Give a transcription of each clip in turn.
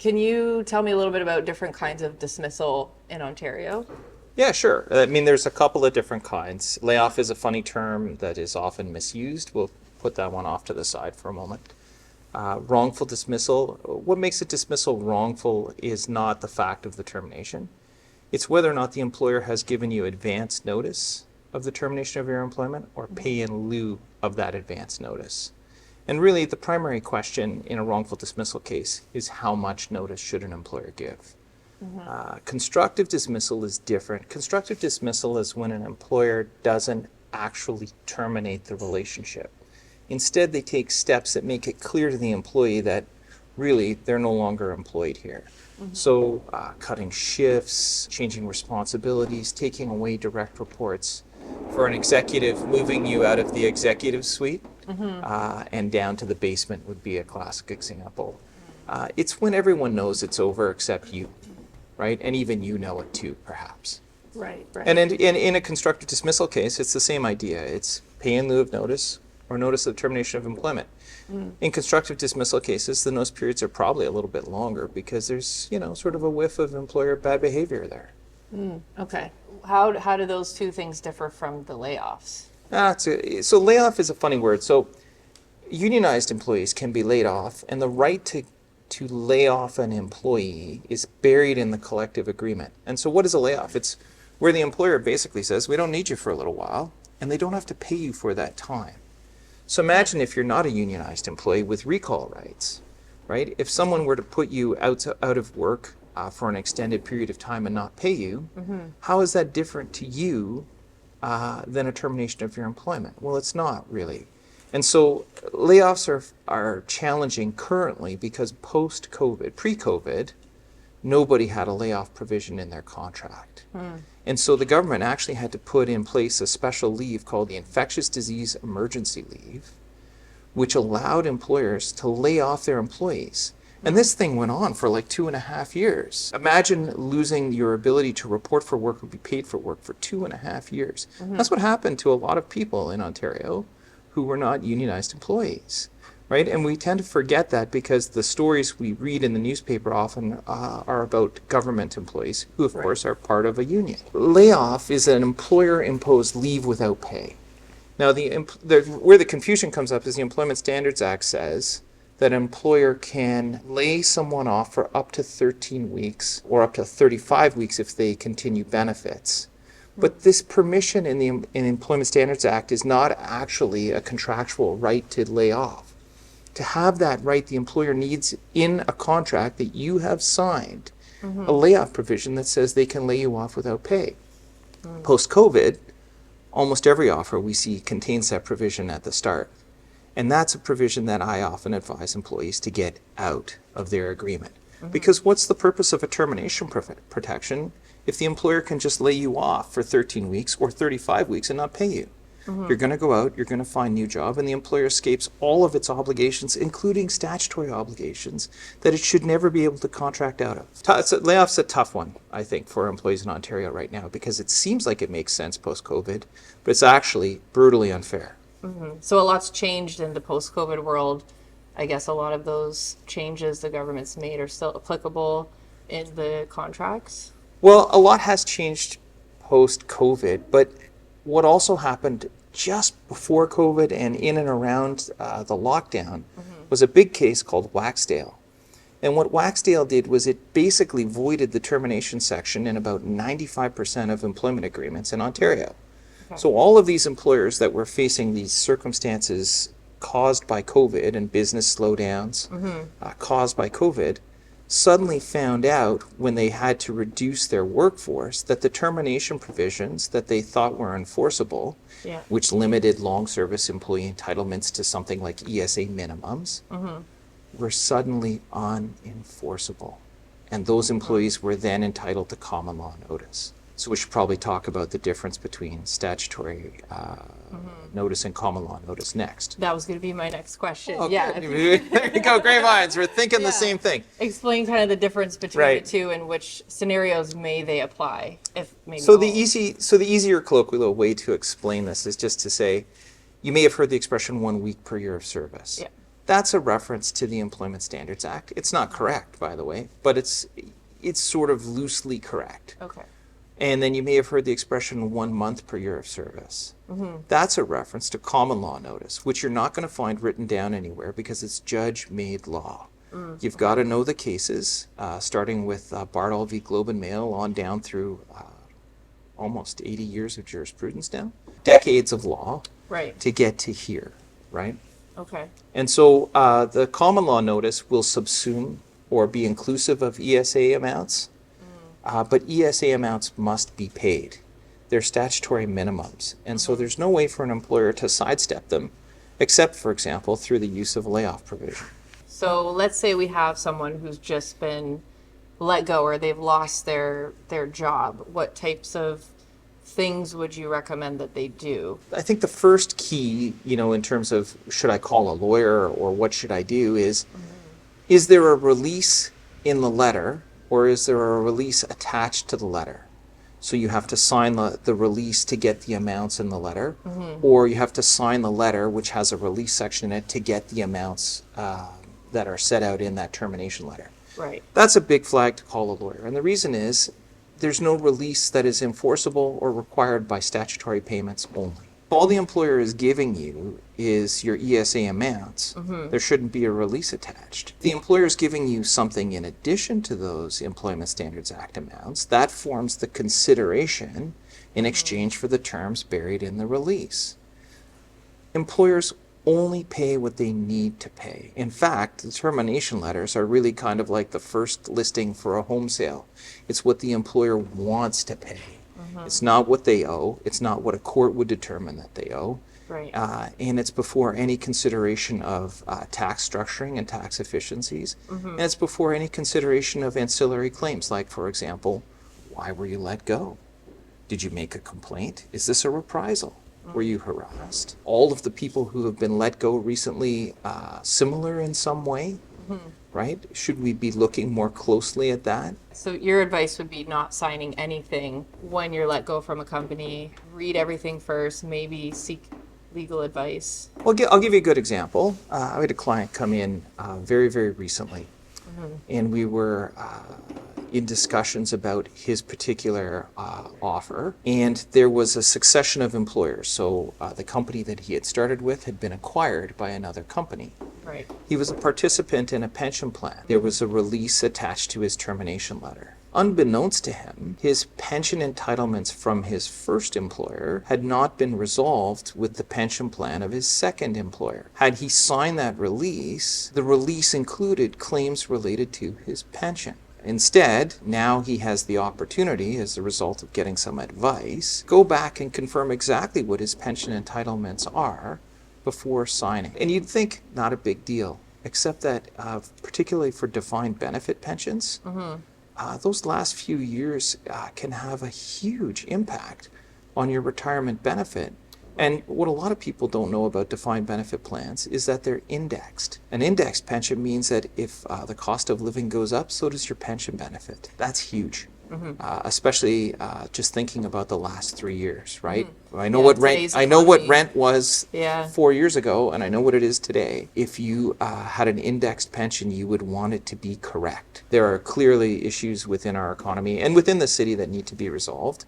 Can you tell me a little bit about different kinds of dismissal in Ontario? Yeah, sure. I mean, there's a couple of different kinds. Layoff is a funny term that is often misused. We'll put that one off to the side for a moment. Wrongful dismissal. What makes a dismissal wrongful is not the fact of the termination. It's whether or not the employer has given you advance notice of the termination of your employment or pay in lieu of that advance notice. And really, the primary question in a wrongful dismissal case is how much notice should an employer give? Constructive dismissal is different. Constructive dismissal is when an employer doesn't actually terminate the relationship. Instead, they take steps that make it clear to the employee that really they're no longer employed here. So cutting shifts, changing responsibilities, taking away direct reports. For an executive, moving you out of the executive suite and down to the basement would be a classic example. It's when everyone knows it's over except you, right? And even you know it too, perhaps. Right. And in a constructive dismissal case, it's the same idea. It's pay in lieu of notice or notice of termination of employment. In constructive dismissal cases, the notice periods are probably a little bit longer because there's, sort of a whiff of employer bad behavior there. Okay. How do those two things differ from the layoffs? So layoff is a funny word. So unionized employees can be laid off, and the right to lay off an employee is buried in the collective agreement. And so what is a layoff? It's where the employer basically says, we don't need you for a little while, and they don't have to pay you for that time. So imagine if you're not a unionized employee with recall rights, right? If someone were to put you out of work for an extended period of time and not pay you, how is that different to you than a termination of your employment? Well, it's not really. And so layoffs are challenging currently because post-COVID, pre-COVID, nobody had a layoff provision in their contract. And so the government actually had to put in place a special leave called the Infectious Disease Emergency Leave, which allowed employers to lay off their employees. And this thing went on for like 2.5 years. Imagine losing your ability to report for work or be paid for work for 2.5 years. That's what happened to a lot of people in Ontario who were not unionized employees, right? And we tend to forget that because the stories we read in the newspaper often are about government employees who, of course, are part of a union. Layoff is an employer-imposed leave without pay. Now, where the confusion comes up is the Employment Standards Act says that an employer can lay someone off for up to 13 weeks or up to 35 weeks if they continue benefits. But this permission in the Employment Standards Act is not actually a contractual right to lay off. To have that right, the employer needs in a contract that you have signed a layoff provision that says they can lay you off without pay. Post-COVID, almost every offer we see contains that provision at the start. And that's a provision that I often advise employees to get out of their agreement. Because what's the purpose of a termination protection if the employer can just lay you off for 13 weeks or 35 weeks and not pay you? You're going to go out, you're going to find a new job, and the employer escapes all of its obligations, including statutory obligations, that it should never be able to contract out of. Layoff's a tough one, I think, for employees in Ontario right now, because it seems like it makes sense post-COVID, but it's actually brutally unfair. So a lot's changed in the post-COVID world. I guess a lot of those changes the government's made are still applicable in the contracts. Well, a lot has changed post-COVID, but what also happened just before COVID and in and around the lockdown was a big case called Waxdale. And what Waxdale did was it basically voided the termination section in about 95% of employment agreements in Ontario. So all of these employers that were facing these circumstances caused by COVID and business slowdowns caused by COVID suddenly found out when they had to reduce their workforce that the termination provisions that they thought were enforceable, which limited long service employee entitlements to something like ESA minimums, were suddenly unenforceable. And those employees were then entitled to common law notice. So we should probably talk about the difference between statutory notice and common law notice next. That was going to be my next question. Oh, yeah. There you go. Great minds. We're thinking the same thing. Explain kind of the difference between the two and which scenarios may they apply, if maybe. So the easier colloquial way to explain this is just to say, you may have heard the expression 1 week per year of service. That's a reference to the Employment Standards Act. It's not correct, by the way, but it's sort of loosely correct. Okay. And then you may have heard the expression 1 month per year of service. That's a reference to common law notice, which you're not going to find written down anywhere because it's judge-made law. You've got to know the cases, starting with Bardall v. Globe and Mail on down through almost 80 years of jurisprudence now, decades of law Right. to get to here, right? Okay. And so the common law notice will subsume or be inclusive of ESA amounts, but ESA amounts must be paid. They're statutory minimums. And so there's no way for an employer to sidestep them, except, for example, through the use of a layoff provision. So let's say we have someone who's just been let go or they've lost their job. What types of things would you recommend that they do? I think the first key, in terms of should I call a lawyer or what should I do is there a release in the letter or is there a release attached to the letter? So you have to sign the release to get the amounts in the letter, or you have to sign the letter, which has a release section in it, to get the amounts that are set out in that termination letter. Right. That's a big flag to call a lawyer. And the reason is there's no release that is enforceable or required by statutory payments only. If all the employer is giving you is your ESA amounts, there shouldn't be a release attached. The employer is giving you something in addition to those Employment Standards Act amounts. That forms the consideration in exchange for the terms buried in the release. Employers only pay what they need to pay. In fact, the termination letters are really kind of like the first listing for a home sale. It's what the employer wants to pay. It's not what they owe. It's not what a court would determine that they owe. Right. And it's before any consideration of tax structuring and tax efficiencies. And it's before any consideration of ancillary claims, like, for example, why were you let go? Did you make a complaint? Is this a reprisal? Were you harassed? All of the people who have been let go recently, similar in some way, right? Should we be looking more closely at that? So your advice would be not signing anything when you're let go from a company. Read everything first, maybe seek legal advice. Well, I'll give you a good example. I had a client come in very, very recently, and we were in discussions about his particular offer, and there was a succession of employers. So the company that he had started with had been acquired by another company. Right. He was a participant in a pension plan. There was a release attached to his termination letter. Unbeknownst to him, his pension entitlements from his first employer had not been resolved with the pension plan of his second employer. Had he signed that release, the release included claims related to his pension. Instead, now he has the opportunity, as a result of getting some advice, go back and confirm exactly what his pension entitlements are before signing. And you'd think not a big deal, except that particularly for defined benefit pensions, those last few years can have a huge impact on your retirement benefit. And what a lot of people don't know about defined benefit plans is that they're indexed. An indexed pension means that if the cost of living goes up, so does your pension benefit. That's huge. Especially just thinking about the last 3 years, right? I know what rent. I know what rent was 4 years ago, and I know what it is today. If you had an indexed pension, you would want it to be correct. There are clearly issues within our economy and within the city that need to be resolved.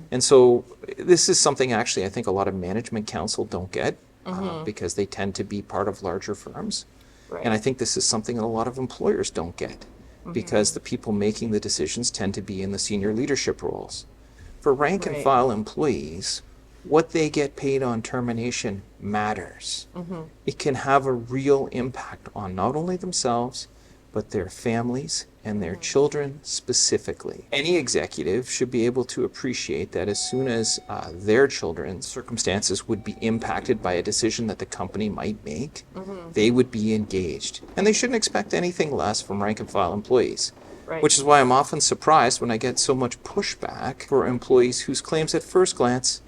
And so this is something actually I think a lot of management council don't get because they tend to be part of larger firms. Right. And I think this is something that a lot of employers don't get, because the people making the decisions tend to be in the senior leadership roles. For rank and file employees, what they get paid on termination matters. It can have a real impact on not only themselves, but their families and their children specifically. Any executive should be able to appreciate that as soon as their children's circumstances would be impacted by a decision that the company might make, they would be engaged. And they shouldn't expect anything less from rank and file employees. Right. Which is why I'm often surprised when I get so much pushback for employees whose claims at first glance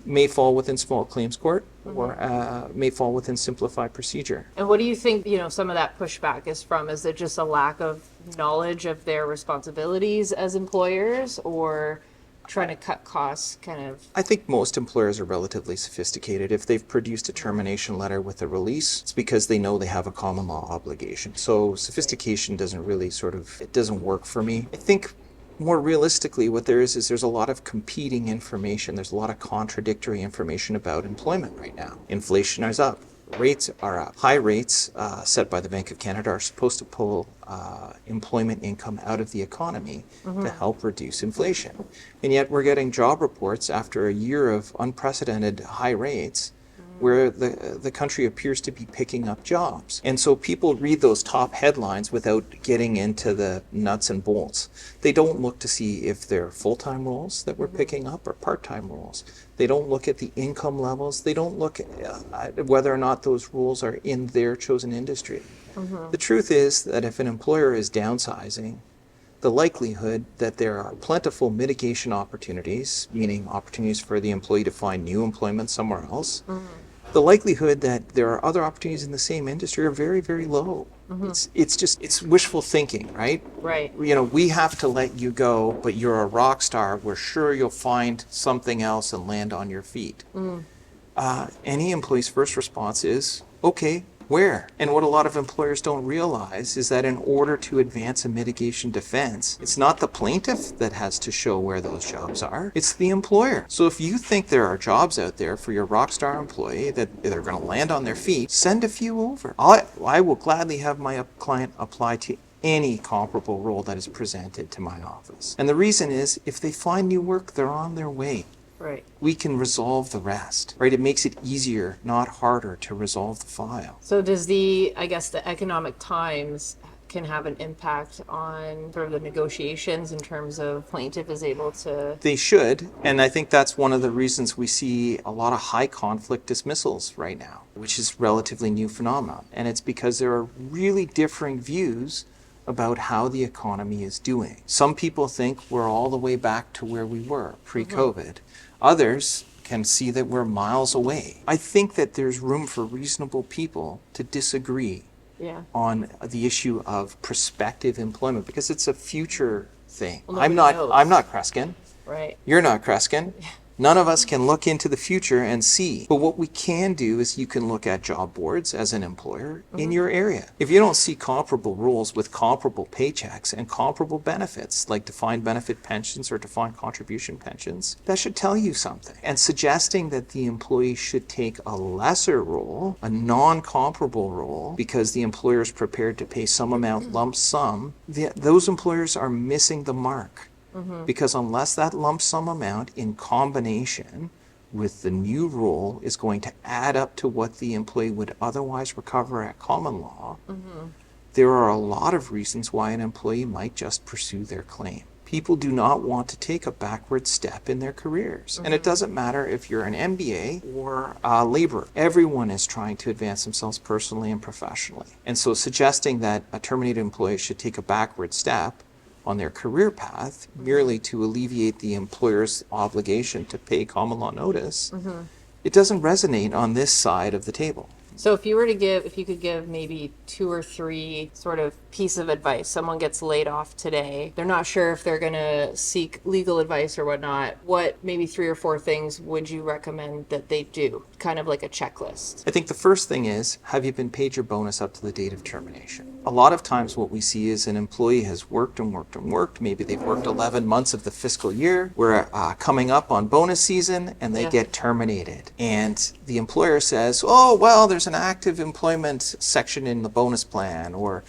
may fall within small claims court or may fall within simplified procedure. And what do you think, some of that pushback is from? Is it just a lack of knowledge of their responsibilities as employers, or trying to cut costs, kind of. I think most employers are relatively sophisticated. If they've produced a termination letter with a release, it's because they know they have a common law obligation. So sophistication doesn't really it doesn't work for me. I think more realistically, what there is there's a lot of competing information. There's a lot of contradictory information about employment right now. Inflation is up. Rates are up. High rates set by the Bank of Canada are supposed to pull employment income out of the economy to help reduce inflation. And yet we're getting job reports after a year of unprecedented high rates where the country appears to be picking up jobs. And so people read those top headlines without getting into the nuts and bolts. They don't look to see if they're full-time roles that we're picking up or part-time roles. They don't look at the income levels. They don't look at whether or not those roles are in their chosen industry. The truth is that if an employer is downsizing, the likelihood that there are plentiful mitigation opportunities, meaning opportunities for the employee to find new employment somewhere else, the likelihood that there are other opportunities in the same industry are very, very low. It's wishful thinking, right? Right. You know, we have to let you go, but you're a rock star. We're sure you'll find something else and land on your feet. Any employee's first response is, okay, where? And what a lot of employers don't realize is that in order to advance a mitigation defense, it's not the plaintiff that has to show where those jobs are, it's the employer. So if you think there are jobs out there for your rock star employee that they're going to land on their feet, send a few over. I will gladly have my client apply to any comparable role that is presented to my office. And the reason is, if they find new work, they're on their way. Right. We can resolve the rest, right? It makes it easier, not harder, to resolve the file. So does I guess the economic times can have an impact on sort of the negotiations in terms of plaintiff is able to. They should, and I think that's one of the reasons we see a lot of high conflict dismissals right now, which is relatively new phenomenon. And it's because there are really differing views about how the economy is doing. Some people think we're all the way back to where we were pre-COVID. Others can see that we're miles away. I think that there's room for reasonable people to disagree on the issue of prospective employment because it's a future thing. Well, I'm not Kreskin. Right. You're not Kreskin. None of us can look into the future and see. But what we can do is you can look at job boards as an employer in your area. If you don't see comparable roles with comparable paychecks and comparable benefits, like defined benefit pensions or defined contribution pensions, that should tell you something. And suggesting that the employee should take a lesser role, a non-comparable role, because the employer is prepared to pay some amount lump sum, those employers are missing the mark. Because unless that lump sum amount in combination with the new role is going to add up to what the employee would otherwise recover at common law, there are a lot of reasons why an employee might just pursue their claim. People do not want to take a backward step in their careers. And it doesn't matter if you're an MBA or a laborer. Everyone is trying to advance themselves personally and professionally. And so suggesting that a terminated employee should take a backward step on their career path merely to alleviate the employer's obligation to pay common law notice, it doesn't resonate on this side of the table. So if you could give maybe 2 or 3 sort of piece of advice, someone gets laid off today, they're not sure if they're going to seek legal advice or whatnot, what maybe 3 or 4 things would you recommend that they do? Kind of like a checklist. I think the first thing is, have you been paid your bonus up to the date of termination? A lot of times what we see is an employee has worked and worked and worked. Maybe they've worked 11 months of the fiscal year. We're coming up on bonus season and they get terminated. And the employer says, oh, well, there's an active employment section in the bonus plan, or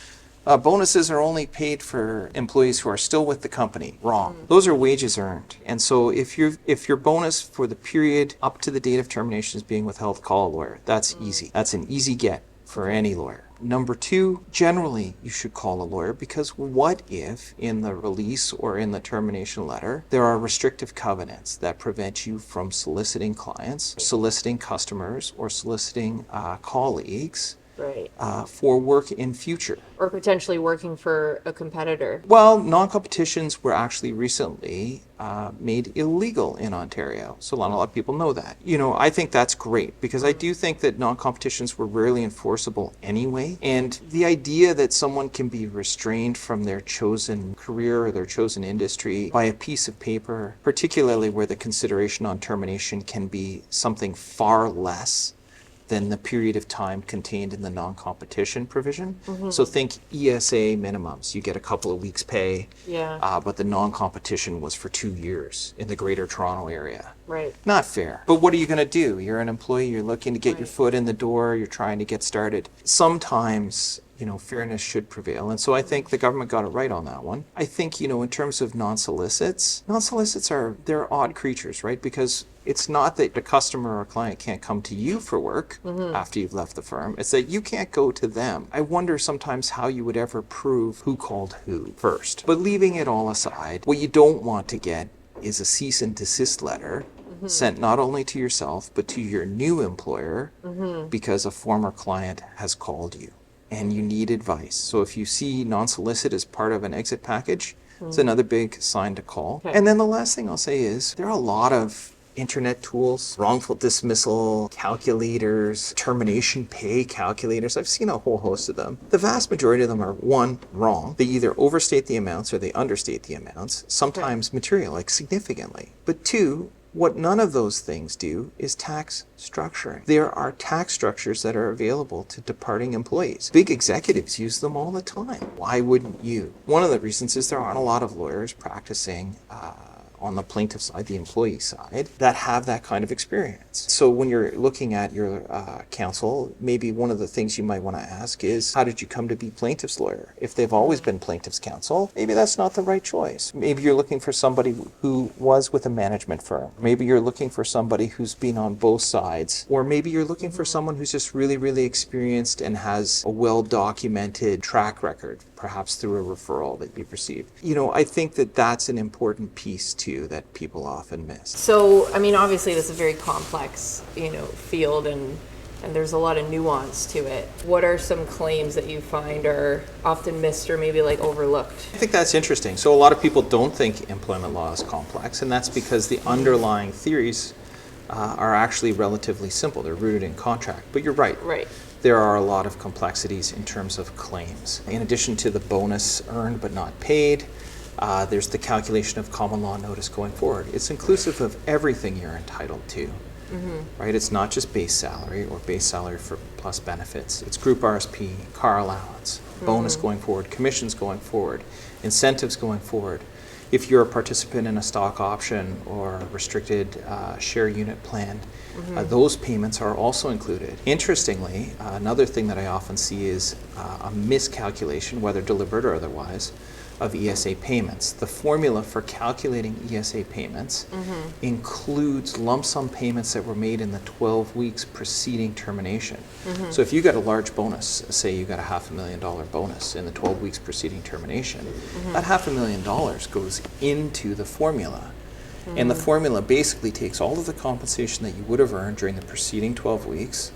bonuses are only paid for employees who are still with the company. Wrong. Those are wages earned. And so if your bonus for the period up to the date of termination is being withheld, call a lawyer. That's easy. That's an easy get for any lawyer. Number 2, generally you should call a lawyer, because what if in the release or in the termination letter there are restrictive covenants that prevent you from soliciting clients, soliciting customers, or soliciting colleagues Right. for work in future. Or potentially working for a competitor. Well, non-competitions were actually recently made illegal in Ontario, so not a lot of people know that. I think that's great because I do think that non-competitions were rarely enforceable anyway, and the idea that someone can be restrained from their chosen career or their chosen industry by a piece of paper, particularly where the consideration on termination can be something far less than the period of time contained in the non-competition provision. So think ESA minimums. You get a couple of weeks pay, Yeah. but the non-competition was for 2 years in the Greater Toronto area. Right. Not fair. But what are you going to do? You're an employee, you're looking to get your Right. foot in the door, you're trying to get started. Sometimes, fairness should prevail. And so I think the government got it right on that one. I think, in terms of non-solicits they're odd creatures, right? Because it's not that a customer or a client can't come to you for work after you've left the firm. It's that you can't go to them. I wonder sometimes how you would ever prove who called who first. But leaving it all aside, what you don't want to get is a cease and desist letter sent not only to yourself, but to your new employer because a former client has called you and you need advice. So if you see non-solicit as part of an exit package, it's another big sign to call. Okay. And then the last thing I'll say is there are a lot of internet tools, wrongful dismissal calculators, termination pay calculators. I've seen a whole host of them. The vast majority of them are, one, wrong. They either overstate the amounts or they understate the amounts, sometimes material, like significantly. But two, what none of those things do is tax structuring. There are tax structures that are available to departing employees. Big executives use them all the time. Why wouldn't you? One of the reasons is there aren't a lot of lawyers practicing on the plaintiff side, the employee side, that have that kind of experience. So when you're looking at your counsel, maybe one of the things you might want to ask is, how did you come to be plaintiff's lawyer? If they've always been plaintiff's counsel, maybe that's not the right choice. Maybe you're looking for somebody who was with a management firm. Maybe you're looking for somebody who's been on both sides. Or maybe you're looking for someone who's just really, really experienced and has a well-documented track record, perhaps through a referral that you've received. I think that that's an important piece too that people often miss. So, obviously this is a very complex, field and there's a lot of nuance to it. What are some claims that you find are often missed or maybe overlooked? I think that's interesting. So a lot of people don't think employment law is complex, and that's because the underlying theories are actually relatively simple. They're rooted in contract. But you're right. Right. There are a lot of complexities in terms of claims. In addition to the bonus earned but not paid, there's the calculation of common law notice going forward. It's inclusive of everything you're entitled to, right? It's not just base salary or base salary for plus benefits. It's group RSP, car allowance, bonus going forward, commissions going forward, incentives going forward. If you're a participant in a stock option or restricted share unit plan, those payments are also included. Interestingly, another thing that I often see is a miscalculation, whether deliberate or otherwise, of ESA payments. The formula for calculating ESA payments includes lump sum payments that were made in the 12 weeks preceding termination. So if you got a large bonus, say you got a $500,000 bonus in the 12 weeks preceding termination, that $500,000 goes into the formula. And the formula basically takes all of the compensation that you would have earned during the preceding 12 weeks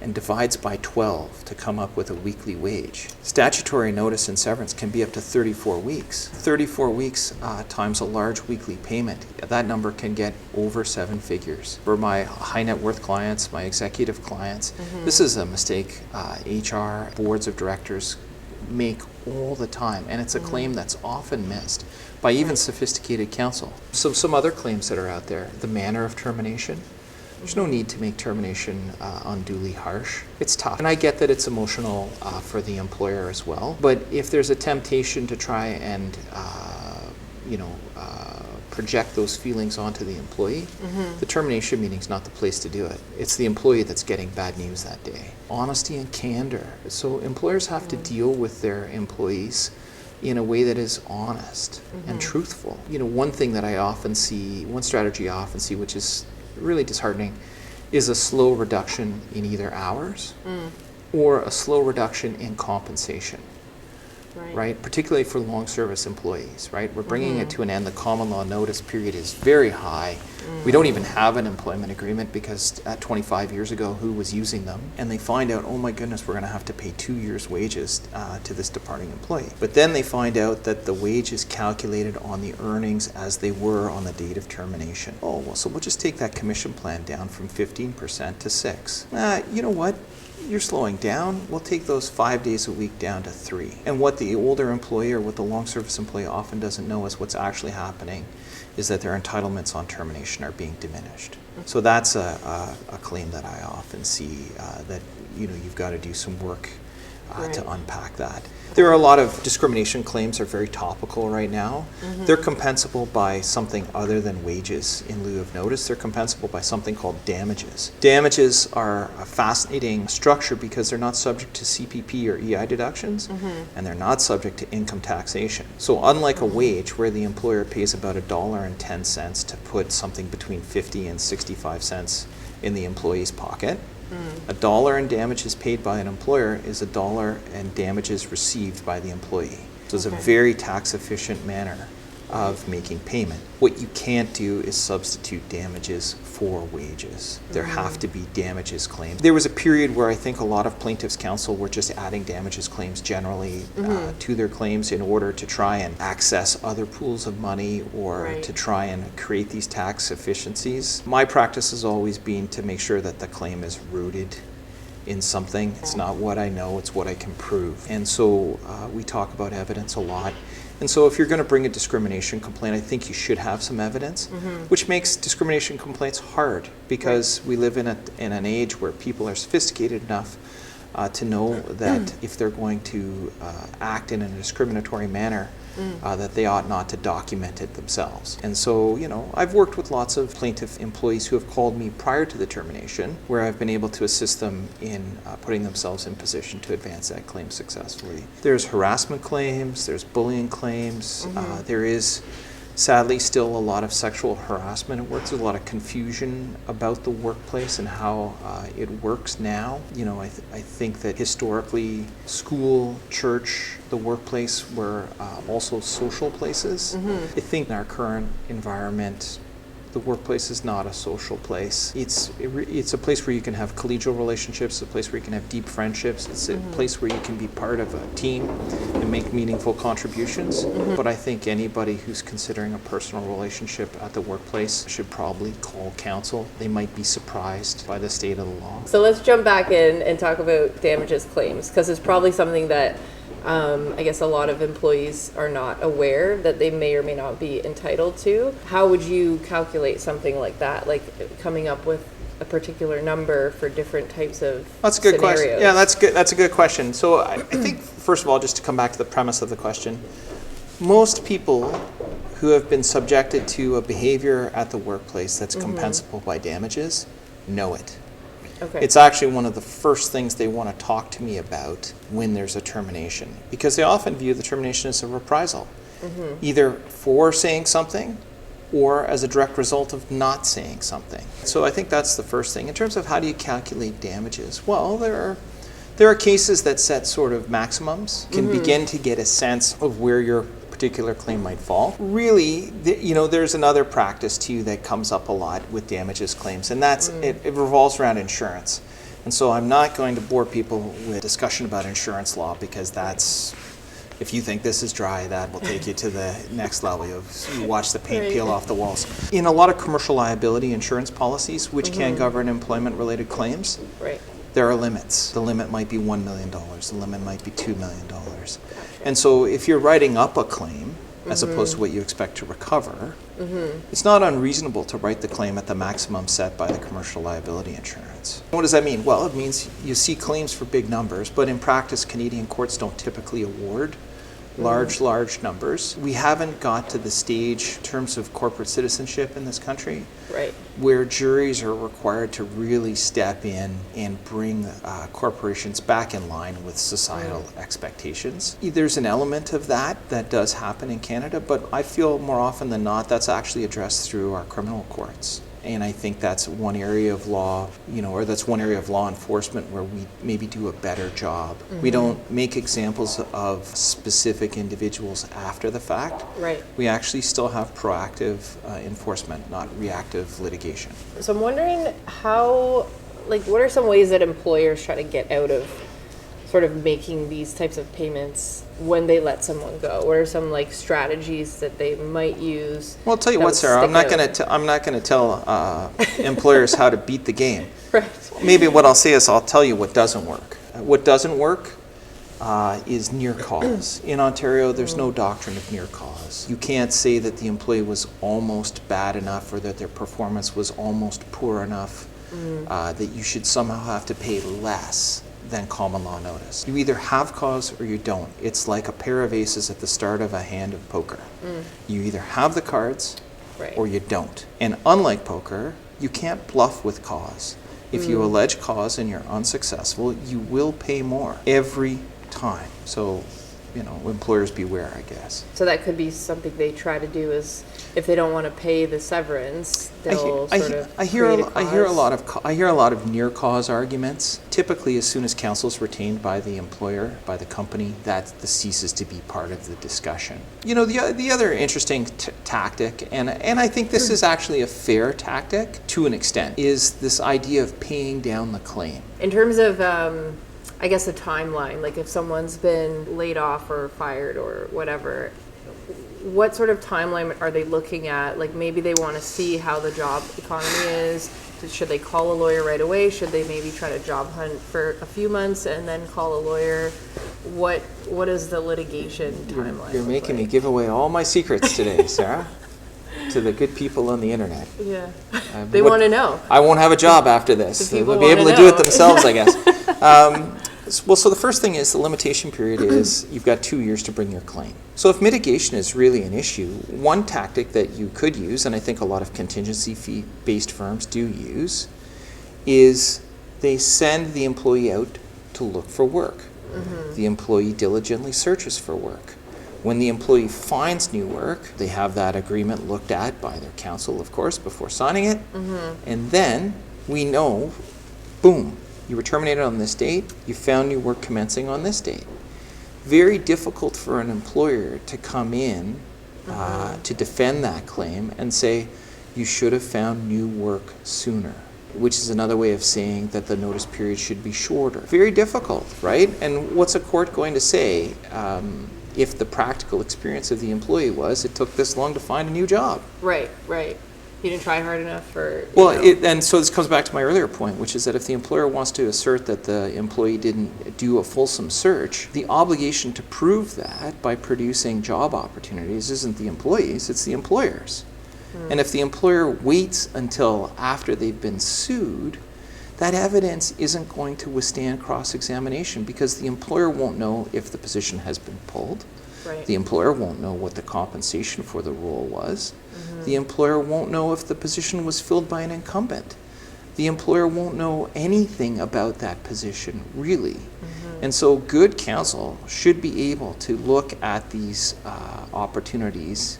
and divides by 12 to come up with a weekly wage. Statutory notice and severance can be up to 34 weeks. 34 weeks times a large weekly payment, that number can get over 7 figures. For my high net worth clients, my executive clients, this is a mistake HR, boards of directors make all the time, and it's a claim that's often missed by even sophisticated counsel. So some other claims that are out there, the manner of termination. There's no need to make termination unduly harsh. It's tough, and I get that it's emotional for the employer as well, but if there's a temptation to try and project those feelings onto the employee, the termination meeting's not the place to do it. It's the employee that's getting bad news that day. Honesty and candor. So employers have to deal with their employees in a way that is honest and truthful. One thing that I often see, one strategy I often see, which is really disheartening, is a slow reduction in either hours or a slow reduction in compensation. Right? Particularly for long service employees, right? We're bringing it to an end. The common law notice period is very high. We don't even have an employment agreement because at 25 years ago, who was using them? And they find out, oh my goodness, we're going to have to pay 2 years' wages to this departing employee. But then they find out that the wage is calculated on the earnings as they were on the date of termination. Oh, well, so we'll just take that commission plan down from 15% to 6%. You know what? You're slowing down. We'll take those 5 days a week down to 3. And what the older employee or what the long service employee often doesn't know is what's actually happening is that their entitlements on termination are being diminished. So that's a claim that I often see that you've got to do some work to unpack that. There are a lot of discrimination claims are very topical right now. They're compensable by something other than wages in lieu of notice. They're compensable by something called damages. Damages are a fascinating structure because they're not subject to CPP or EI deductions, and they're not subject to income taxation. So unlike a wage where the employer pays about $1.10 to put something between 50 and 65 cents in the employee's pocket, $1 in damages paid by an employer is $1 in damages received by the employee. So it's a very tax efficient manner of making payment. What you can't do is substitute damages for wages. There have to be damages claims. There was a period where I think a lot of plaintiffs' counsel were just adding damages claims generally to their claims in order to try and access other pools of money or to try and create these tax efficiencies. My practice has always been to make sure that the claim is rooted in something. It's not what I know, it's what I can prove. And so we talk about evidence a lot. And so if you're going to bring a discrimination complaint, I think you should have some evidence, which makes discrimination complaints hard because we live in an age where people are sophisticated enough to know that if they're going to act in a discriminatory manner, that they ought not to document it themselves. And so, I've worked with lots of plaintiff employees who have called me prior to the termination, where I've been able to assist them in putting themselves in position to advance that claim successfully. There's harassment claims, there's bullying claims, there is sadly still a lot of sexual harassment at work. There's a lot of confusion about the workplace and how it works now. I think that historically school, church, the workplace were also social places. I think in our current environment, the workplace is not a social place. It's a place where you can have collegial relationships, a place where you can have deep friendships. It's a place where you can be part of a team and make meaningful contributions. But I think anybody who's considering a personal relationship at the workplace should probably call counsel. They might be surprised by the state of the law. So let's jump back in and talk about damages claims, because it's probably something that I guess a lot of employees are not aware that they may or may not be entitled to. How would you calculate something like that, like coming up with a particular number for different types of That's a good scenarios? question. Yeah, that's good. That's a good question. So I think, first of all, just to come back to the premise of the question, most people who have been subjected to a behavior at the workplace that's compensable by damages know it. Okay. It's actually one of the first things they want to talk to me about when there's a termination, because they often view the termination as a reprisal, either for saying something or as a direct result of not saying something. So I think that's the first thing. In terms of how do you calculate damages, well, there are cases that set sort of maximums, can begin to get a sense of where your particular claim might fall. Really, there's another practice too that comes up a lot with damages claims, and that's it revolves around insurance. And so I'm not going to bore people with discussion about insurance law, because that's, if you think this is dry, that will take you to the next level. You watch the paint peel off the walls. In a lot of commercial liability insurance policies, which can govern employment-related claims, there are limits. The limit might be $1 million. The limit might be $2 million. And so if you're writing up a claim, as opposed to what you expect to recover, it's not unreasonable to write the claim at the maximum set by the commercial liability insurance. What does that mean? Well, it means you see claims for big numbers, but in practice, Canadian courts don't typically award large numbers. We haven't got to the stage in terms of corporate citizenship in this country where juries are required to really step in and bring corporations back in line with societal expectations. There's an element of that does happen in Canada, but I feel more often than not that's actually addressed through our criminal courts. And I think that's one area of law, or that's one area of law enforcement where we maybe do a better job. We don't make examples of specific individuals after the fact. Right. We actually still have proactive enforcement, not reactive litigation. So I'm wondering what are some ways that employers try to get out of sort of making these types of payments when they let someone go? What are some strategies that they might use? Well, I'll tell you what, Sarah. I'm not going to tell employers how to beat the game. Right. Maybe what I'll say is I'll tell you what doesn't work. What doesn't work is near cause. In Ontario, there's no doctrine of near cause. You can't say that the employee was almost bad enough or that their performance was almost poor enough that you should somehow have to pay less than common law notice. You either have cause or you don't. It's like a pair of aces at the start of a hand of poker. You either have the cards or you don't. And unlike poker, you can't bluff with cause. If you allege cause and you're unsuccessful, you will pay more every time. So, employers beware, I guess. So that could be something they try to do is if they don't want to pay the severance, they'll I hear a lot of near cause arguments. Typically, as soon as counsel is retained by the employer, by the company, that ceases to be part of the discussion. The other interesting tactic, and I think this is actually a fair tactic to an extent, is this idea of paying down the claim. In terms of I guess the timeline, like if someone's been laid off or fired or whatever, what sort of timeline are they looking at? Like maybe they want to see how the job economy is. Should they call a lawyer right away? Should they maybe try to job hunt for a few months and then call a lawyer? What is the litigation timeline? You're making me give away all my secrets today, Sarah, to the good people on the internet. Yeah, they want to know. I won't have a job after this. They'll be able to do it themselves, I guess. So the first thing is the limitation period is you've got 2 years to bring your claim. So if mitigation is really an issue, one tactic that you could use, and I think a lot of contingency fee-based firms do use, is they send the employee out to look for work. The employee diligently searches for work. When the employee finds new work, they have that agreement looked at by their counsel, of course, before signing it. And then we know, boom, you were terminated on this date, you found new work commencing on this date. Very difficult for an employer to come in to defend that claim and say, you should have found new work sooner, which is another way of saying that the notice period should be shorter. Very difficult, right? And what's a court going to say if the practical experience of the employee was it took this long to find a new job? Right. You didn't try hard enough for... And so this comes back to my earlier point, which is that if the employer wants to assert that the employee didn't do a fulsome search, the obligation to prove that by producing job opportunities isn't the employees, it's the employers. And if the employer waits until after they've been sued, that evidence isn't going to withstand cross-examination because the employer won't know if the position has been pulled. Right. The employer won't know what the compensation for the role was. The employer won't know if the position was filled by an incumbent. The employer won't know anything about that position, really. And so good counsel should be able to look at these opportunities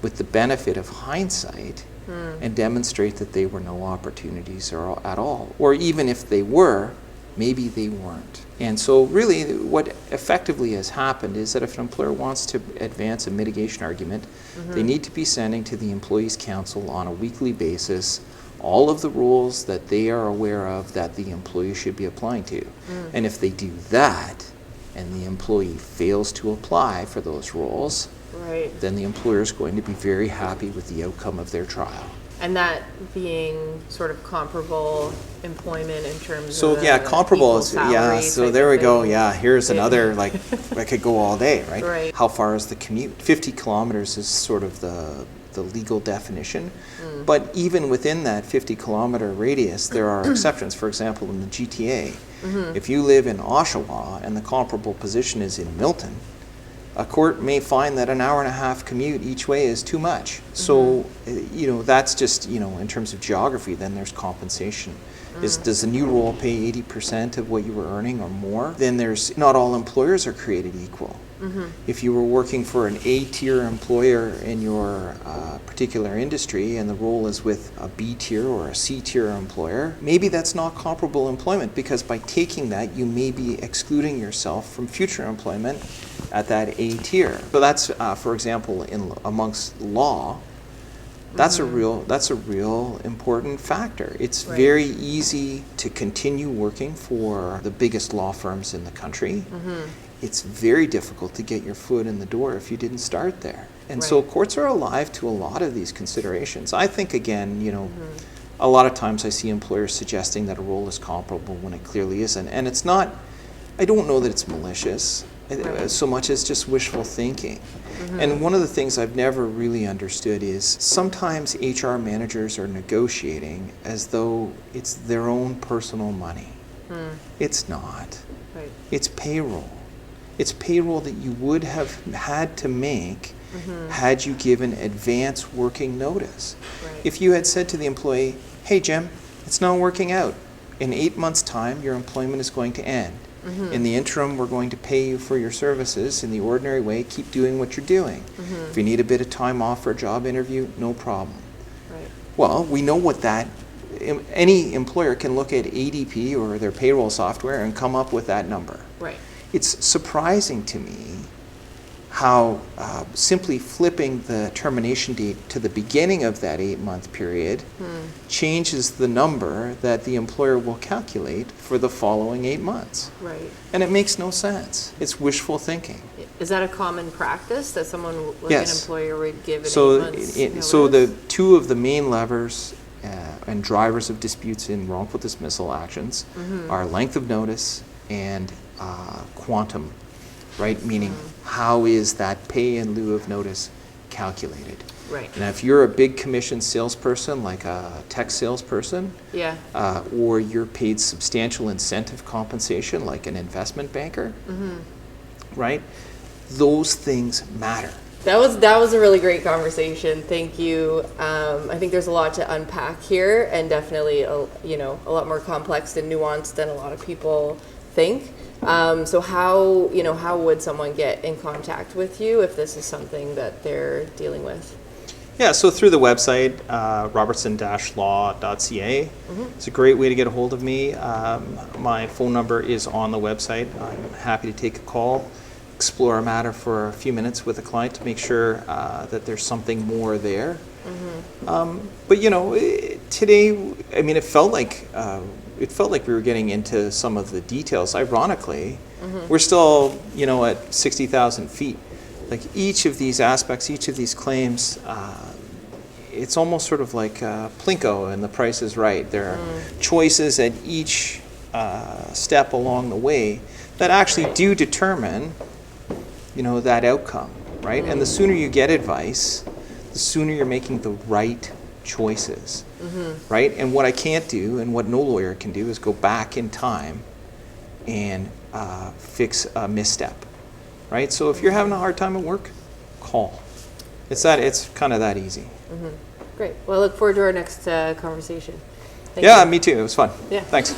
with the benefit of hindsight and demonstrate that they were no opportunities at all. Or even if they were, maybe they weren't. And so really what effectively has happened is that if an employer wants to advance a mitigation argument, they need to be sending to the employee's counsel on a weekly basis all of the rules that they are aware of that the employee should be applying to. And if they do that and the employee fails to apply for those rules, then the employer is going to be very happy with the outcome of their trial. And that being sort of comparable employment in terms of comparable is, so there we go. Here's another, I could go all day, right? How far is the commute? 50 kilometers is sort of the legal definition. But even within that 50-kilometer radius, there are exceptions. For example, in the GTA, if you live in Oshawa and the comparable position is in Milton, a court may find that an hour-and-a-half commute each way is too much. So, that's just, in terms of geography, then there's compensation. Does the new role pay 80% of what you were earning or more? Then not all employers are created equal. If you were working for an A-tier employer in your particular industry and the role is with a B-tier or a C-tier employer, maybe that's not comparable employment, because by taking that, you may be excluding yourself from future employment at that A-tier. So that's, for example, amongst law, that's a real important factor. It's very easy to continue working for the biggest law firms in the country. It's very difficult to get your foot in the door if you didn't start there. And so courts are alive to a lot of these considerations. I think, again, a lot of times I see employers suggesting that a role is comparable when it clearly isn't. And it's not, I don't know that it's malicious so much as just wishful thinking. And one of the things I've never really understood is sometimes HR managers are negotiating as though it's their own personal money. It's not. It's payroll. It's payroll that you would have had to make had you given advance working notice. If you had said to the employee, hey Jim, it's not working out. In 8 months' time, your employment is going to end. In the interim, we're going to pay you for your services in the ordinary way. Keep doing what you're doing. If you need a bit of time off for a job interview, no problem. Well, we know what that, any employer can look at ADP or their payroll software and come up with that number. It's surprising to me how simply flipping the termination date to the beginning of that 8-month period changes the number that the employer will calculate for the following 8 months. And it makes no sense. It's wishful thinking. Is that a common practice that someone, like an employer, would give an 8 months notice? So the two of the main levers and drivers of disputes in wrongful dismissal actions are length of notice and quantum, right? Meaning, how is that pay in lieu of notice calculated? Now, if you're a big commission salesperson, like a tech salesperson, or you're paid substantial incentive compensation, like an investment banker, right? Those things matter. That was a really great conversation. Thank you. I think there's a lot to unpack here, and definitely a lot more complex and nuanced than a lot of people think. So how would someone get in contact with you if this is something that they're dealing with? Yeah, so through the website, robertson-law.ca. It's a great way to get a hold of me. My phone number is on the website. I'm happy to take a call, explore a matter for a few minutes with a client to make sure that there's something more there. But today, I mean, it felt like we were getting into some of the details. Ironically, we're still, at 60,000 feet. Like each of these aspects, each of these claims, it's almost sort of like Plinko and The Price is Right. There are choices at each step along the way that actually do determine, that outcome, right? And the sooner you get advice, the sooner you're making the right choices, right? And what I can't do, and what no lawyer can do, is go back in time and fix a misstep, right? So if you're having a hard time at work, call. It's kind of that easy. Great. Well, I look forward to our next conversation. Thank Yeah, you. me too. It was fun. Yeah. Thanks.